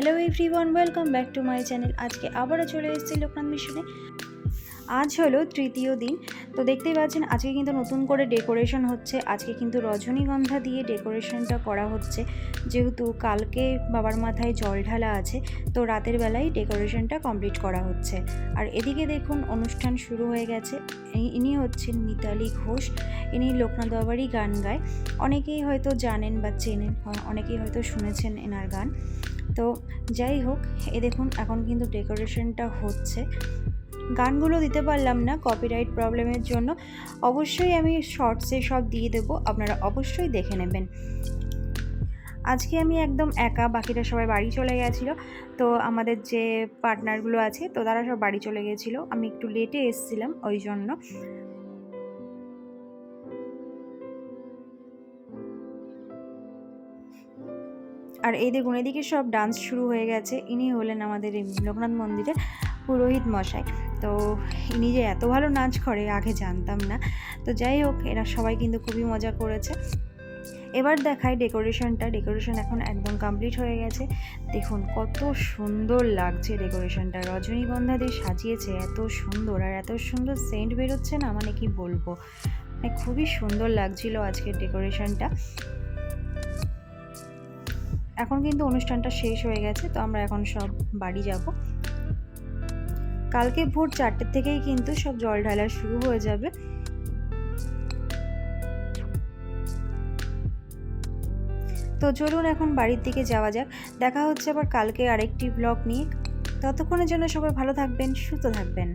Hello everyone, welcome back to my channel. আজকে আবারও চলে এসেছি লোকনাথ মিশনে। আজ হলো তৃতীয় দিন। তো দেখতেই পাচ্ছেন আজকে কিন্তু নতুন করে ডেকোরেশন হচ্ছে। আজকে কিন্তু রজনীগন্ধা দিয়ে ডেকোরেশনটা করা হচ্ছে, যেহেতু কালকে বাবার মাথায় জল ঢালা আছে। তো রাতের বেলায় ডেকোরেশনটা কমপ্লিট করা হচ্ছে। আর এদিকে দেখুন অনুষ্ঠান শুরু হয়ে গেছে। ইনি হচ্ছেন মিতালি ঘোষ। ইনি লোকনাথ বাবারই গান গায়। অনেকেই হয়তো জানেন বা চেনেন, অনেকেই হয়তো শুনেছেন এনার গান। তো যাই হোক, দেখুন এখন কিন্তু ডেকোরেশনটা হচ্ছে। গানগুলো দিতে পারলাম না কপিরাইট প্রবলেমের জন্য। অবশ্যই আমি শর্টসে সব দিয়ে দেবো, আপনারা অবশ্যই দেখে নেবেন। আজকে আমি একদম একা, বাকিরা সবাই বাড়ি চলে গেছিলো। তো আমাদের যে পার্টনারগুলো আছে তো তারা সব বাড়ি চলে গেছিলো, আমি একটু লেটে এসেছিলাম ওই জন্য। আর এই দেখুন এদিকে সব ডান্স শুরু হয়ে গেছে। ইনি হলেন আমাদের এই লোকনাথ মন্দিরের পুরোহিত মশাই। তো ইনি যে এত ভালো নাচ করে আগে জানতাম না। তো যাই হোক, এরা সবাই কিন্তু খুবই মজা করেছে। এবার দেখাই ডেকোরেশন এখন একদম কমপ্লিট হয়ে গেছে। দেখুন কত সুন্দর লাগছে ডেকোরেশনটা, রজনীগন্ধা দিয়ে সাজিয়েছে, এত সুন্দর আর এত সুন্দর সেন্ট বেরোচ্ছে না, মানে কি বলবো, মানে খুবই সুন্দর লাগছিল আজকের ডেকোরেশনটা। এখন কিন্তু অনুষ্ঠানটা শেষ হয়ে গেছে, তো আমরা এখন সব বাড়ি যাব। কালকে ভোর 4টের থেকেই কিন্তু সব জল ঢালা শুরু হয়ে যাবে। তো চলুন এখন বাড়ির দিকে যাওয়া যাক। দেখা হচ্ছে আবার কালকে আরেকটি ব্লগ নিয়ে। ততক্ষণের জন্য সবাই ভালো থাকবেন, সুস্থ থাকবেন।